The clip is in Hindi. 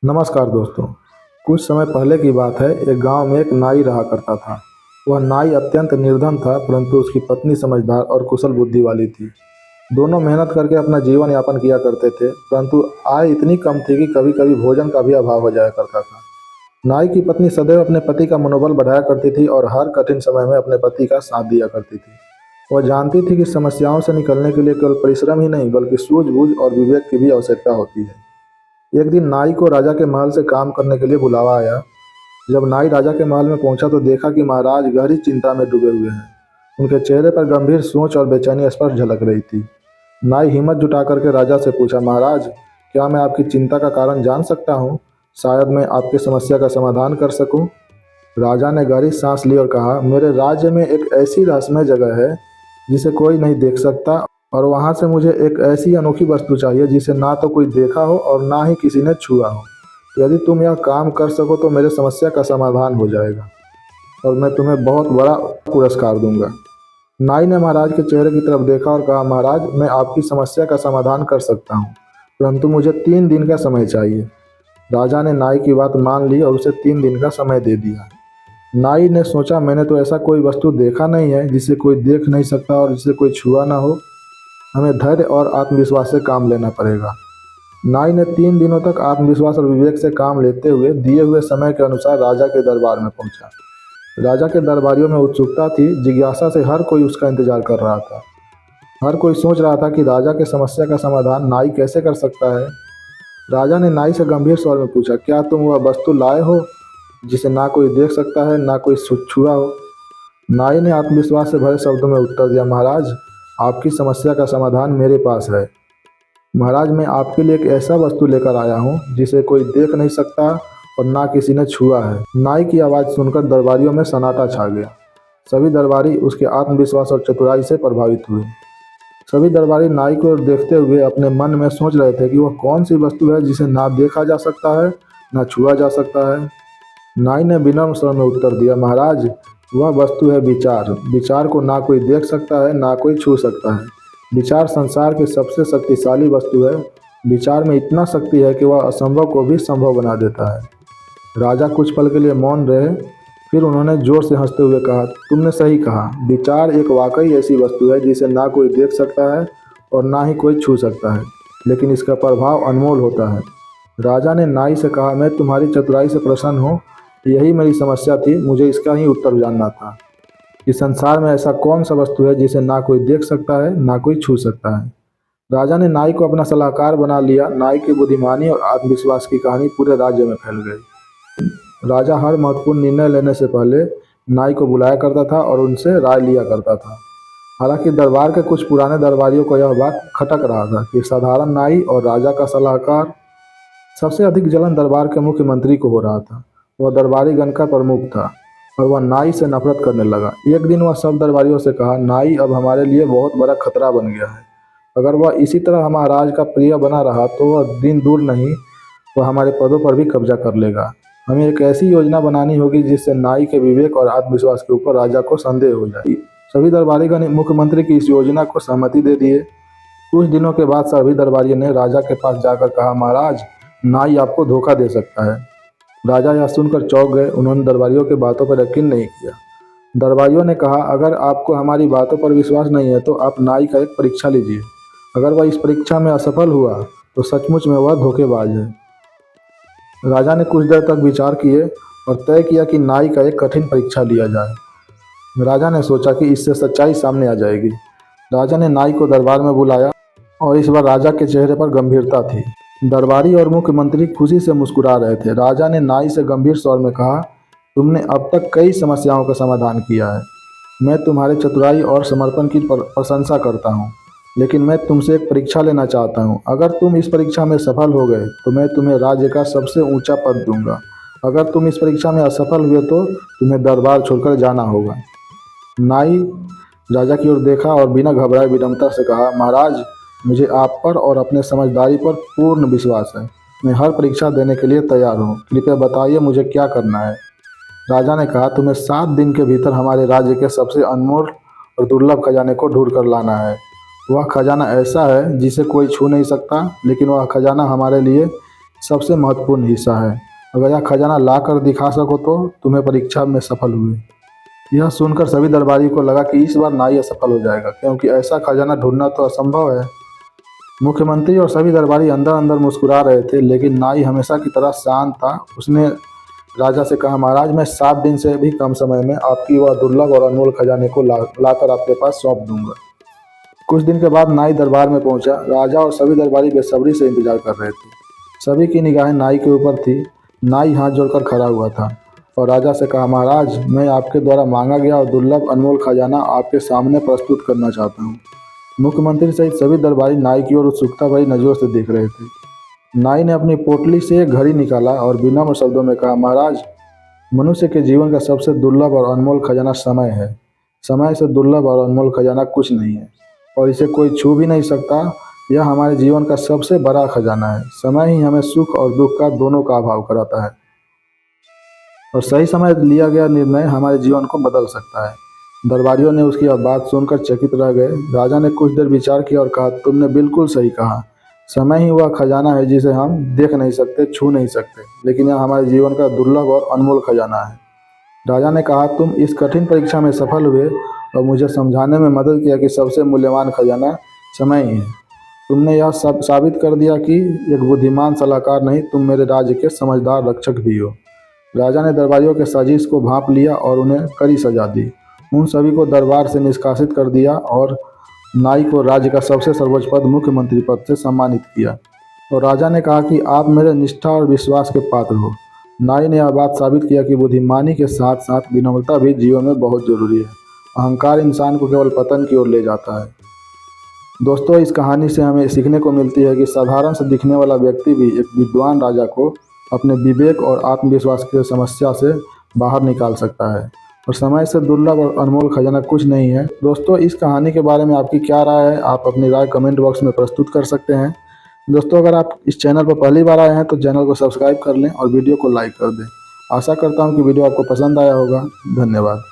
नमस्कार दोस्तों। कुछ समय पहले की बात है। एक गांव में एक नाई रहा करता था। वह नाई अत्यंत निर्धन था, परंतु उसकी पत्नी समझदार और कुशल बुद्धि वाली थी। दोनों मेहनत करके अपना जीवन यापन किया करते थे, परंतु आय इतनी कम थी कि कभी कभी भोजन का भी अभाव हो जाया करता था। नाई की पत्नी सदैव अपने पति का मनोबल बढ़ाया करती थी और हर कठिन समय में अपने पति का साथ दिया करती थी। वह जानती थी कि समस्याओं से निकलने के लिए केवल परिश्रम ही नहीं, बल्कि सूझबूझ और विवेक की भी आवश्यकता होती है। एक दिन नाई को राजा के महल से काम करने के लिए बुलावा आया। जब नाई राजा के महल में पहुंचा तो देखा कि महाराज गहरी चिंता में डूबे हुए हैं। उनके चेहरे पर गंभीर सोच और बेचैनी स्पष्ट झलक रही थी। नाई हिम्मत जुटा करके राजा से पूछा, महाराज, क्या मैं आपकी चिंता का कारण जान सकता हूँ? शायद मैं आपकी समस्या का समाधान कर सकूं। राजा ने गहरी सांस ली और कहा, मेरे राज्य में एक ऐसी रहस्यमय जगह है जिसे कोई नहीं देख सकता, और वहां से मुझे एक ऐसी अनोखी वस्तु चाहिए जिसे ना तो कोई देखा हो और ना ही किसी ने छुआ हो। यदि तुम यह काम कर सको तो मेरे समस्या का समाधान हो जाएगा और मैं तुम्हें बहुत बड़ा पुरस्कार दूंगा। नाई ने महाराज के चेहरे की तरफ देखा और कहा, महाराज, मैं आपकी समस्या का समाधान कर सकता हूँ, परंतु मुझे 3 दिन का समय चाहिए। राजा ने नाई की बात मान ली और उसे 3 दिन का समय दे दिया। नाई ने सोचा, मैंने तो ऐसा कोई वस्तु देखा नहीं है जिसे कोई देख नहीं सकता और जिसे कोई छुआ ना हो। हमें धैर्य और आत्मविश्वास से काम लेना पड़ेगा। नाई ने 3 दिनों तक आत्मविश्वास और विवेक से काम लेते हुए दिए हुए समय के अनुसार राजा के दरबार में पहुंचा। राजा के दरबारियों में उत्सुकता थी, जिज्ञासा से हर कोई उसका इंतजार कर रहा था। हर कोई सोच रहा था कि राजा के समस्या का समाधान नाई कैसे कर सकता है। राजा ने नाई से गंभीर स्वर में पूछा, क्या तुम वह वस्तु लाए हो जिसे ना कोई देख सकता है ना कोई छुआ हो? नाई ने आत्मविश्वास से भरे शब्दों में उत्तर दिया, महाराज, आपकी समस्या का समाधान मेरे पास है। महाराज, मैं आपके लिए एक ऐसा वस्तु लेकर आया हूँ जिसे कोई देख नहीं सकता और ना किसी ने छुआ है। नाई की आवाज़ सुनकर दरबारियों में सन्नाटा छा गया। सभी दरबारी उसके आत्मविश्वास और चतुराई से प्रभावित हुए। सभी दरबारी नाई को देखते हुए अपने मन में सोच रहे थे कि वह कौन सी वस्तु है जिसे ना देखा जा सकता है ना छुआ जा सकता है। नाई ने विनम्र स्वर में उत्तर दिया, महाराज, वह वस्तु है विचार। विचार को ना कोई देख सकता है ना कोई छू सकता है। विचार संसार की सबसे शक्तिशाली वस्तु है। विचार में इतना शक्ति है कि वह असंभव को भी संभव बना देता है। राजा कुछ पल के लिए मौन रहे, फिर उन्होंने जोर से हंसते हुए कहा, तुमने सही कहा। विचार एक वाकई ऐसी वस्तु है जिसे ना कोई देख सकता है और ना ही कोई छू सकता है, लेकिन इसका प्रभाव अनमोल होता है। राजा ने नाई से कहा, मैं तुम्हारी चतुराई से प्रसन्न हूँ। यही मेरी समस्या थी, मुझे इसका ही उत्तर जानना था कि संसार में ऐसा कौन सा वस्तु है जिसे ना कोई देख सकता है ना कोई छू सकता है। राजा ने नाई को अपना सलाहकार बना लिया। नाई की बुद्धिमानी और आत्मविश्वास की कहानी पूरे राज्य में फैल गई। राजा हर महत्वपूर्ण निर्णय लेने से पहले नाई को बुलाया करता था और उनसे राय लिया करता था। हालांकि दरबार के कुछ पुराने दरबारियों को यह बात खटक रहा था कि साधारण नाई और राजा का सलाहकार। सबसे अधिक जलन दरबार के मुख्यमंत्री को हो रहा था। वह दरबारी गण का प्रमुख था और वह नाई से नफरत करने लगा। एक दिन वह सब दरबारियों से कहा, नाई अब हमारे लिए बहुत बड़ा खतरा बन गया है। अगर वह इसी तरह हमारा राज का प्रिय बना रहा तो वह दिन दूर नहीं, वह हमारे पदों पर भी कब्जा कर लेगा। हमें एक ऐसी योजना बनानी होगी जिससे नाई के विवेक और आत्मविश्वास के ऊपर राजा को संदेह हो जाए। सभी दरबारीगण मुख्यमंत्री की इस योजना को सहमति दे दिए। कुछ दिनों के बाद सभी दरबारियों ने राजा के पास जाकर कहा, महाराज, नाई आपको धोखा दे सकता है। राजा यह सुनकर चौंक गए। उन्होंने दरबारियों की बातों पर यकीन नहीं किया। दरबारियों ने कहा, अगर आपको हमारी बातों पर विश्वास नहीं है तो आप नाई का एक परीक्षा लीजिए। अगर वह इस परीक्षा में असफल हुआ तो सचमुच में वह धोखेबाज है। राजा ने कुछ देर तक विचार किए और तय किया कि नाई का एक कठिन परीक्षा लिया जाए। राजा ने सोचा कि इससे सच्चाई सामने आ जाएगी। राजा ने नाई को दरबार में बुलाया और इस बार राजा के चेहरे पर गंभीरता थी। दरबारी और मुख्यमंत्री खुशी से मुस्कुरा रहे थे। राजा ने नाई से गंभीर स्वर में कहा, तुमने अब तक कई समस्याओं का समाधान किया है। मैं तुम्हारे चतुराई और समर्पण की प्रशंसा करता हूँ, लेकिन मैं तुमसे एक परीक्षा लेना चाहता हूँ। अगर तुम इस परीक्षा में सफल हो गए तो मैं तुम्हें राज्य का सबसे ऊंचा पद दूंगा। अगर तुम इस परीक्षा में असफल हुए तो तुम्हें दरबार छोड़कर जाना होगा। नाई राजा की ओर देखा और बिना घबराए विनम्रता से कहा, महाराज, मुझे आप पर और अपने समझदारी पर पूर्ण विश्वास है। मैं हर परीक्षा देने के लिए तैयार हूँ। कृपया बताइए मुझे क्या करना है। राजा ने कहा, तुम्हें 7 दिन के भीतर हमारे राज्य के सबसे अनमोल और दुर्लभ खजाने को ढूंढ कर लाना है। वह खजाना ऐसा है जिसे कोई छू नहीं सकता, लेकिन वह खजाना हमारे लिए सबसे महत्वपूर्ण हिस्सा है। अगर यह खजाना ला कर दिखा सको तो तुम्हें परीक्षा में सफल हुए। यह सुनकर सभी दरबारी को लगा कि इस बार नाई असफल हो जाएगा, क्योंकि ऐसा खजाना ढूंढना तो असंभव है। मुख्यमंत्री और सभी दरबारी अंदर अंदर मुस्कुरा रहे थे, लेकिन नाई हमेशा की तरह शांत था। उसने राजा से कहा, महाराज, मैं 7 दिन से भी कम समय में आपकी वह दुर्लभ और अनमोल खजाने को लाकर आपके पास सौंप दूंगा। कुछ दिन के बाद नाई दरबार में पहुंचा। राजा और सभी दरबारी बेसब्री से इंतजार कर रहे थे। सभी की निगाहें नाई के ऊपर थी। नाई हाथ जोड़कर खड़ा हुआ था और राजा से कहा, महाराज, मैं आपके द्वारा मांगा गया और दुर्लभ अनमोल खजाना आपके सामने प्रस्तुत करना चाहता हूँ। मुख्यमंत्री सहित सभी दरबारी नाई की ओर उत्सुकता भरी नजरों से देख रहे थे। नाई ने अपनी पोटली से एक घड़ी निकाला और विनम्र शब्दों में कहा, महाराज, मनुष्य के जीवन का सबसे दुर्लभ और अनमोल खजाना समय है। समय से दुर्लभ और अनमोल खजाना कुछ नहीं है और इसे कोई छू भी नहीं सकता। यह हमारे जीवन का सबसे बड़ा खजाना है। समय ही हमें सुख और दुख का दोनों का अभाव कराता है और सही समय लिया गया निर्णय हमारे जीवन को बदल सकता है। दरबारियों ने उसकी बात सुनकर चकित रह गए। राजा ने कुछ देर विचार किया और कहा, तुमने बिल्कुल सही कहा। समय ही वह खजाना है जिसे हम देख नहीं सकते, छू नहीं सकते, लेकिन यह हमारे जीवन का दुर्लभ और अनमोल खजाना है। राजा ने कहा, तुम इस कठिन परीक्षा में सफल हुए और मुझे समझाने में मदद किया कि सबसे मूल्यवान खजाना समय ही है। तुमने यह सब साबित कर दिया कि एक बुद्धिमान सलाहकार नहीं, तुम मेरे राज्य के समझदार रक्षक भी हो। राजा ने दरबारियों के साजिश को भांप लिया और उन्हें कड़ी सजा दी। उन सभी को दरबार से निष्कासित कर दिया और नाई को राज्य का सबसे सर्वोच्च पद, मुख्यमंत्री पद से सम्मानित किया। और राजा ने कहा कि आप मेरे निष्ठा और विश्वास के पात्र हो। नाई ने यह बात साबित किया कि बुद्धिमानी के साथ साथ विनम्रता भी जीवन में बहुत जरूरी है। अहंकार इंसान को केवल पतन की ओर ले जाता है। दोस्तों, इस कहानी से हमें सीखने को मिलती है कि साधारण से दिखने वाला व्यक्ति भी एक विद्वान राजा को अपने विवेक और आत्मविश्वास की समस्या से बाहर निकाल सकता है और समय से दुर्लभ और अनमोल खजाना कुछ नहीं है। दोस्तों, इस कहानी के बारे में आपकी क्या राय है? आप अपनी राय कमेंट बॉक्स में प्रस्तुत कर सकते हैं। दोस्तों, अगर आप इस चैनल पर पहली बार आए हैं तो चैनल को सब्सक्राइब कर लें और वीडियो को लाइक कर दें। आशा करता हूँ कि वीडियो आपको पसंद आया होगा। धन्यवाद।